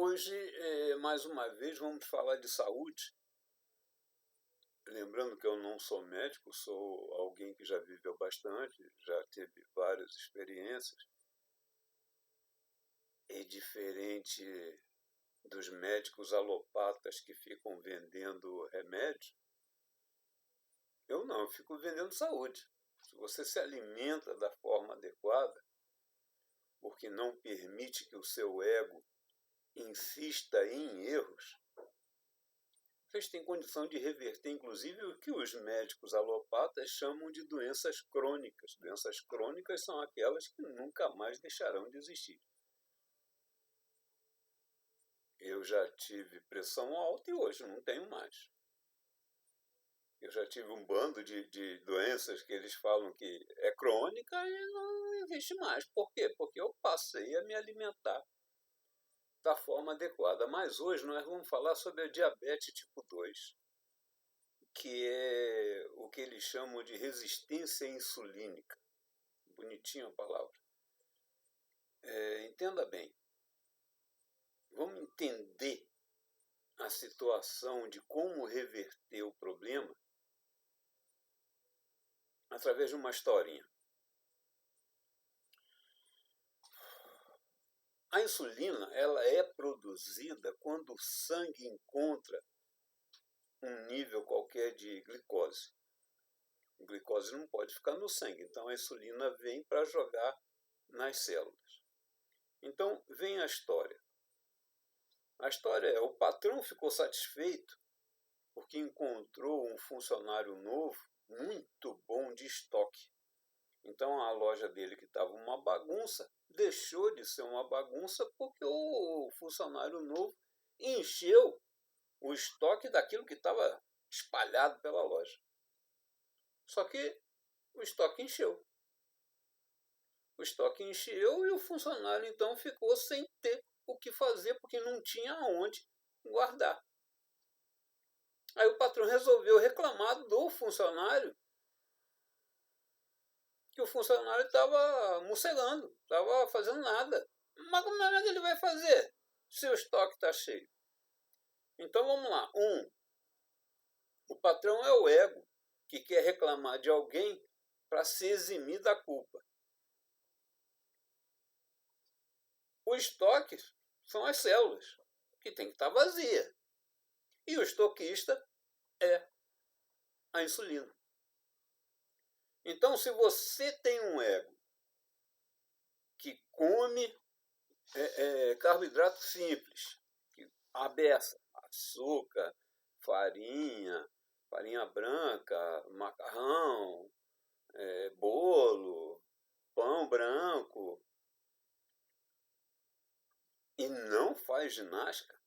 hoje, mais uma vez, vamos falar de saúde. Lembrando que eu não sou médico, sou alguém que já viveu bastante, já teve várias experiências. É diferente dos médicos alopatas que ficam vendendo remédio. Eu não, eu fico vendendo saúde. Se você se alimenta da forma adequada, porque não permite que o seu ego insista em erros, vocês têm condição de reverter, inclusive, o que os médicos alopatas chamam de doenças crônicas. Doenças crônicas são aquelas que nunca mais deixarão de existir. Eu já tive pressão alta e hoje não tenho mais. Eu já tive um bando de doenças que eles falam que é crônica e não existe mais. Por quê? Porque eu passei a me alimentar da forma adequada. Mas hoje nós vamos falar sobre a diabetes tipo 2, que é o que eles chamam de resistência insulínica. Bonitinha a palavra. Entenda bem. Vamos entender a situação de como reverter o problema através de uma historinha. A insulina, ela é produzida quando o sangue encontra um nível qualquer de glicose. A glicose não pode ficar no sangue, então a insulina vem para jogar nas células. Então, vem a história. A história é: o patrão ficou satisfeito porque encontrou um funcionário novo muito bom de estoque. Então, a loja dele, que estava uma bagunça, deixou de ser uma bagunça porque o funcionário novo encheu o estoque daquilo que estava espalhado pela loja. Só que o estoque encheu. O estoque encheu e o funcionário, então, ficou sem ter o que fazer porque não tinha onde guardar. Aí o patrão resolveu reclamar do funcionário, que o funcionário estava mocegando, estava fazendo nada. Mas como é que ele vai fazer se o estoque está cheio? Então vamos lá. O patrão é o ego, que quer reclamar de alguém para se eximir da culpa. O estoque são as células, que tem que estar vazia. E o estoquista é a insulina. Então, se você tem um ego que come carboidrato simples, a beça, açúcar, farinha branca, macarrão, bolo, pão branco, e não faz ginástica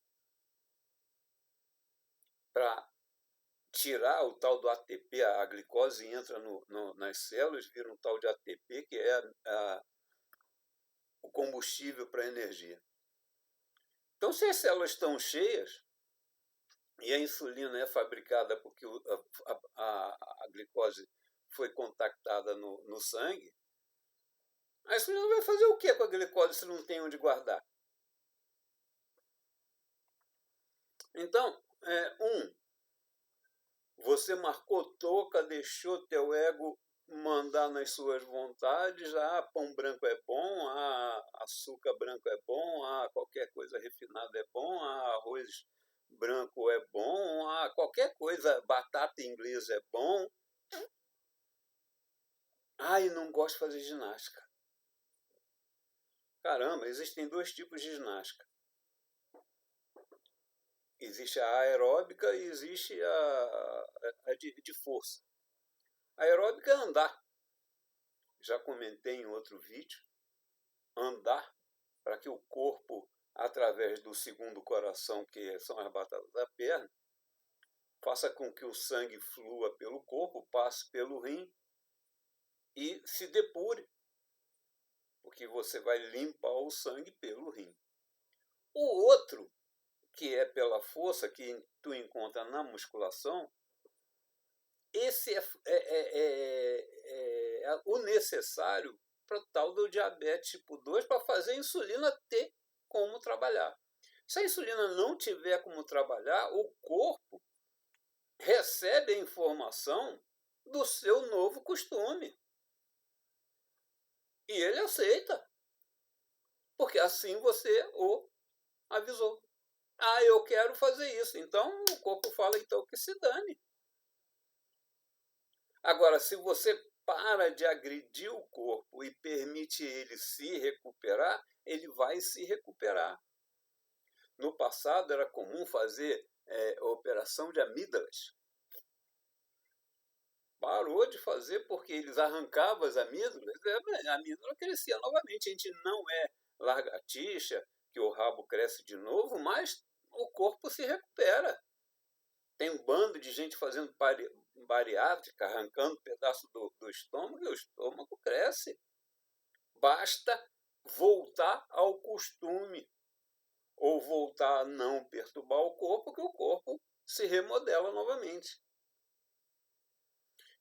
para tirar o tal do ATP, a glicose entra nas células, vira um tal de ATP, que é o combustível para a energia. Então, se as células estão cheias e a insulina é fabricada porque a glicose foi contactada no sangue, a insulina vai fazer o que com a glicose se não tem onde guardar? Então, você marcou toca, deixou teu ego mandar nas suas vontades. Pão branco é bom, açúcar branco é bom, qualquer coisa refinada é bom, arroz branco é bom, qualquer coisa, batata inglesa é bom. E não gosto de fazer ginástica. Caramba, existem dois tipos de ginástica. Existe a aeróbica e existe a de força. A aeróbica é andar. Já comentei em outro vídeo. Andar para que o corpo, através do segundo coração, que são as batatas da perna, faça com que o sangue flua pelo corpo, passe pelo rim e se depure, porque você vai limpar o sangue pelo rim. O outro, que é pela força, que tu encontra na musculação, esse é o necessário para o tal do diabetes tipo 2, para fazer a insulina ter como trabalhar. Se a insulina não tiver como trabalhar, o corpo recebe a informação do seu novo costume. E ele aceita. Porque assim você o avisou. Ah, eu quero fazer isso. Então o corpo fala então que se dane. Agora, se você para de agredir o corpo e permite ele se recuperar, ele vai se recuperar. No passado era comum fazer operação de amígdalas. Parou de fazer porque eles arrancavam as amígdalas, a amígdala crescia novamente. A gente não é lagartixa, que o rabo cresce de novo, mas o corpo se recupera. Tem um bando de gente fazendo bariátrica, arrancando pedaço do estômago, e o estômago cresce. Basta voltar ao costume, ou voltar a não perturbar o corpo, que o corpo se remodela novamente.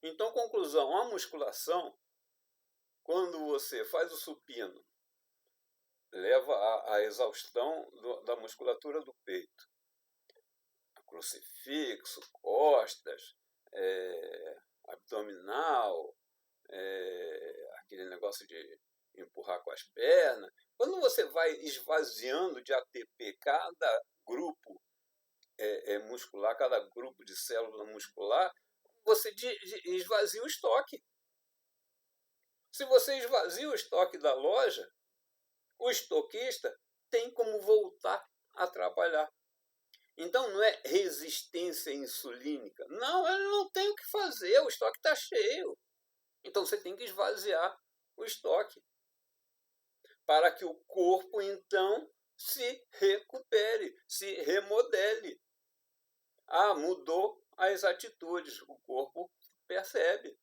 Então, conclusão, a musculação, quando você faz o supino, leva à exaustão da musculatura do peito. Crucifixo, costas, abdominal, aquele negócio de empurrar com as pernas. Quando você vai esvaziando de ATP cada grupo muscular, cada grupo de célula muscular, você esvazia o estoque. Se você esvazia o estoque da loja, o estoquista tem como voltar a trabalhar. Então não é resistência insulínica. Não, ele não tem o que fazer, o estoque está cheio. Então você tem que esvaziar o estoque para que o corpo, então, se recupere, se remodele. Ah, mudou as atitudes, o corpo percebe.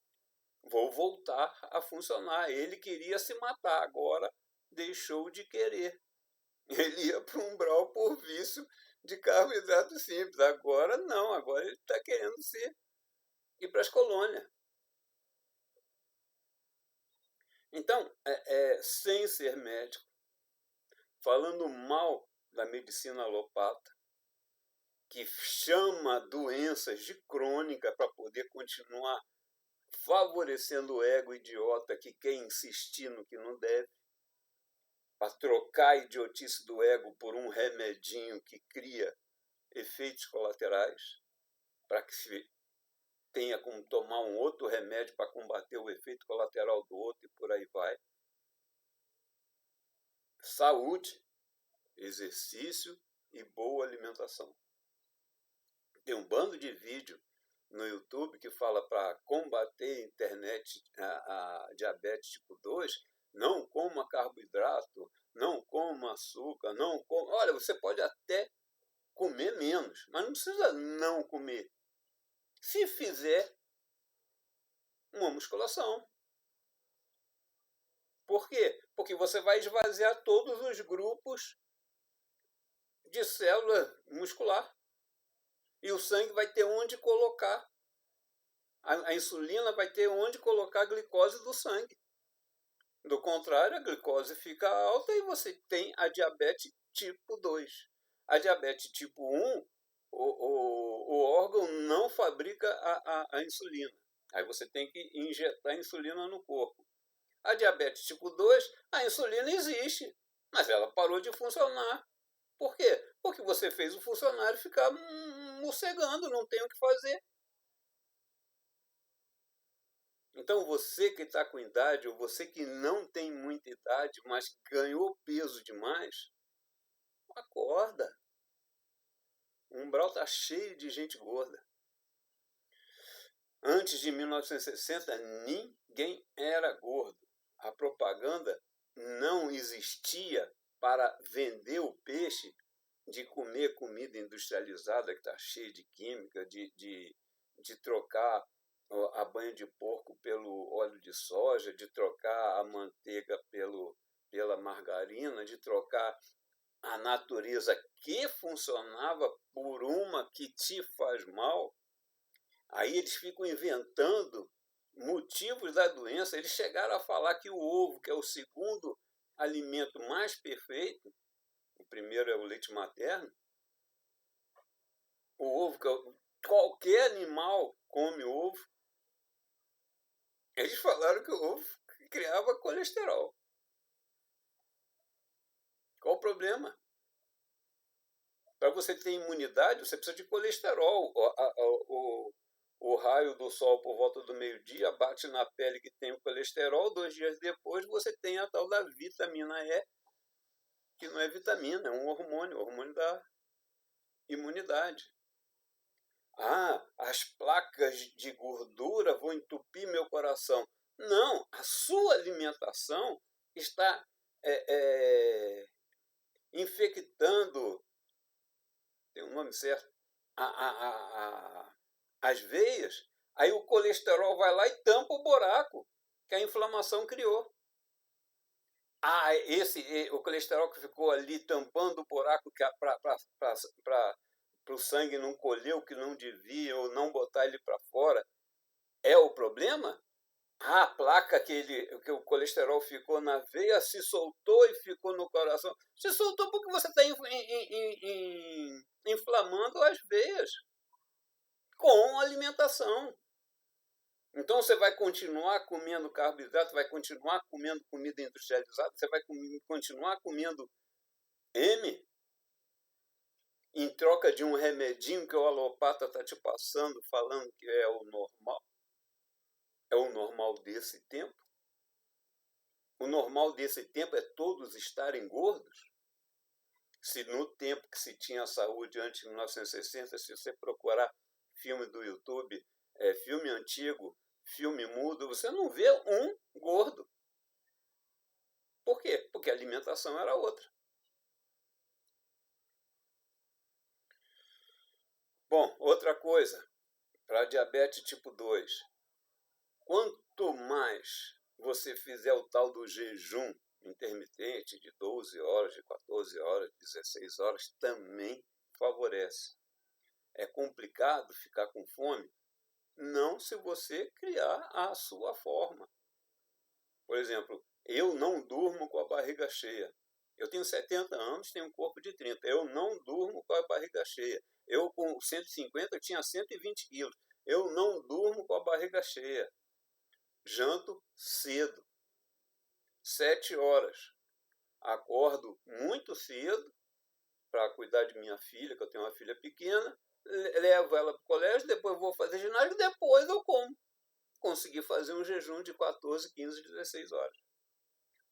Vou voltar a funcionar. Ele queria se matar, agora deixou de querer. Ele ia para um umbral por vício de carboidrato simples. Agora não, agora ele está querendo ir para as colônias. Então, sem ser médico, falando mal da medicina alopata, que chama doenças de crônica para poder continuar favorecendo o ego idiota que quer insistir no que não deve, para trocar a idiotice do ego por um remedinho que cria efeitos colaterais, para que se tenha como tomar um outro remédio para combater o efeito colateral do outro e por aí vai. Saúde, exercício e boa alimentação. Tem um bando de vídeo no YouTube que fala para combater a diabetes tipo 2, não coma carboidrato, não coma açúcar, não coma... Olha, você pode até comer menos, mas não precisa não comer. Se fizer uma musculação. Por quê? Porque você vai esvaziar todos os grupos de célula muscular. E o sangue vai ter onde colocar. A insulina vai ter onde colocar a glicose do sangue. Do contrário, a glicose fica alta e você tem a diabetes tipo 2. A diabetes tipo 1, o órgão não fabrica a insulina. Aí você tem que injetar insulina no corpo. A diabetes tipo 2, a insulina existe, mas ela parou de funcionar. Por quê? Porque você fez o funcionário ficar morcegando, não tem o que fazer. Então você que está com idade, ou você que não tem muita idade, mas ganhou peso demais, acorda. O umbral está cheio de gente gorda. Antes de 1960, ninguém era gordo. A propaganda não existia para vender o peixe, de comer comida industrializada que está cheia de química, de trocar a banha de porco pelo óleo de soja, de trocar a manteiga pela margarina, de trocar a natureza que funcionava por uma que te faz mal. Aí eles ficam inventando motivos da doença. Eles chegaram a falar que o ovo, que é o segundo alimento mais perfeito, primeiro é o leite materno. O ovo, qualquer animal come ovo. Eles falaram que o ovo criava colesterol. Qual o problema? Para você ter imunidade, você precisa de colesterol. O raio do sol por volta do meio-dia bate na pele que tem o colesterol. 2 dias depois você tem a tal da vitamina E, que não é vitamina, é um hormônio, o hormônio da imunidade. As placas de gordura vão entupir meu coração. Não, a sua alimentação está infectando, tem um nome certo, as veias. Aí o colesterol vai lá e tampa o buraco que a inflamação criou. O colesterol que ficou ali tampando o buraco para o sangue não colher o que não devia ou não botar ele para fora, é o problema? A placa que o colesterol ficou na veia se soltou e ficou no coração. Se soltou porque você está inflamando as veias com alimentação. Então você vai continuar comendo carboidrato, vai continuar comendo comida industrializada, você vai continuar comendo M em troca de um remedinho que o alopata está te passando, falando que é o normal. É o normal desse tempo. O normal desse tempo é todos estarem gordos. Se no tempo que se tinha saúde antes de 1960, se você procurar filme do YouTube, filme antigo, filme mudo, você não vê um gordo. Por quê? Porque a alimentação era outra. Bom, outra coisa, para diabetes tipo 2. Quanto mais você fizer o tal do jejum intermitente de 12 horas, de 14 horas, 16 horas, também favorece. É complicado ficar com fome? Não, se você criar a sua forma. Por exemplo, eu não durmo com a barriga cheia. Eu tenho 70 anos, tenho um corpo de 30. Eu não durmo com a barriga cheia. Eu, com 150, tinha 120 quilos. Eu não durmo com a barriga cheia. Janto cedo, 7 horas. Acordo muito cedo para cuidar de minha filha, que eu tenho uma filha pequena. Levo ela para o colégio, depois vou fazer ginástica, depois eu como. Consegui fazer um jejum de 14, 15, 16 horas.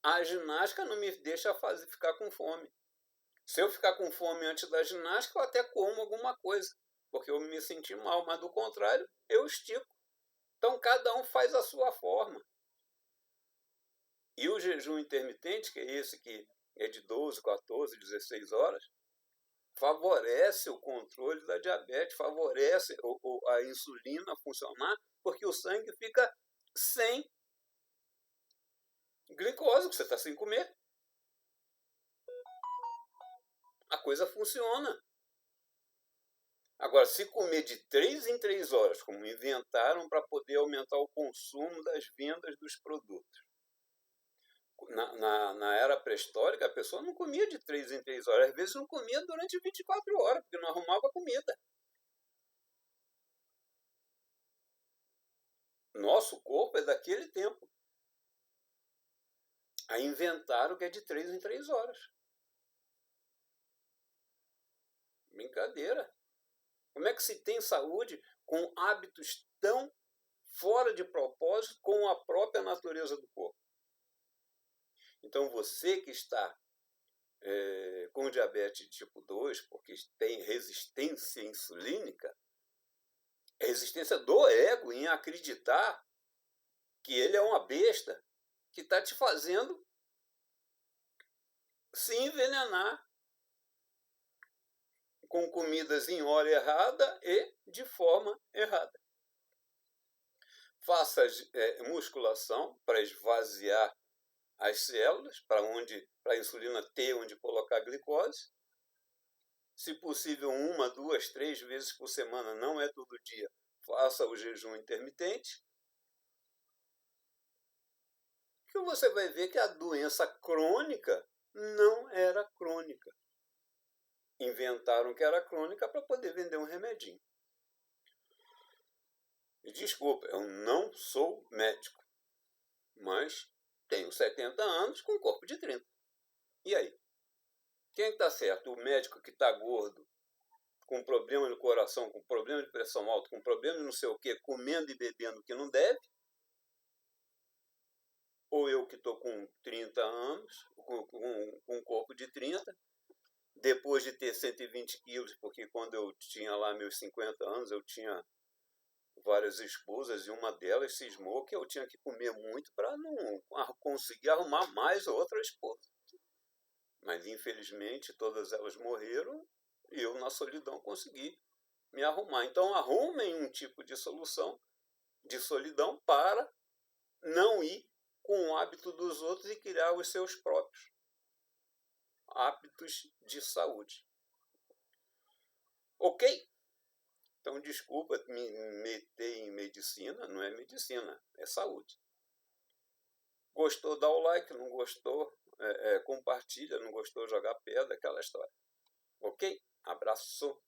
A ginástica não me deixa ficar com fome. Se eu ficar com fome antes da ginástica, eu até como alguma coisa, porque eu me senti mal, mas do contrário, eu estico. Então, cada um faz a sua forma. E o jejum intermitente, que é esse que é de 12, 14, 16 horas, favorece o controle da diabetes, favorece a insulina funcionar, porque o sangue fica sem glicose, que você está sem comer. A coisa funciona. Agora, se comer de 3 em 3 horas, como inventaram para poder aumentar o consumo das vendas dos produtos. Na era pré-histórica, a pessoa não comia de 3 em 3 horas. Às vezes não comia durante 24 horas, porque não arrumava comida. Nosso corpo é daquele tempo. Aí inventaram que é de 3 em 3 horas. Brincadeira. Como é que se tem saúde com hábitos tão fora de propósito com a própria natureza do corpo? Então, você que está com diabetes tipo 2, porque tem resistência insulínica, é resistência do ego em acreditar que ele é uma besta que está te fazendo se envenenar com comidas em hora errada e de forma errada. Faça musculação para esvaziar as células, para a insulina ter onde colocar glicose. Se possível, 1, 2, 3 vezes por semana, não é todo dia, faça o jejum intermitente. Que você vai ver que a doença crônica não era crônica. inventaram que era crônica para poder vender um remedinho. E desculpa, eu não sou médico, mas tenho 70 anos com corpo de 30. E aí? Quem está certo? O médico que está gordo, com problema no coração, com problema de pressão alta, com problema de não sei o quê, comendo e bebendo o que não deve? Ou eu que estou com 30 anos, com um corpo de 30, depois de ter 120 quilos, porque quando eu tinha lá meus 50 anos, eu tinha várias esposas e uma delas cismou que eu tinha que comer muito para não conseguir arrumar mais outra esposa. Mas infelizmente todas elas morreram e eu na solidão consegui me arrumar. Então arrumem um tipo de solução de solidão para não ir com o hábito dos outros e criar os seus próprios hábitos de saúde. Ok? Então, desculpa me meter em medicina, não é medicina, é saúde. Gostou, dá o like, não gostou, compartilha, não gostou, jogar pedra, aquela história. Ok? Abraço.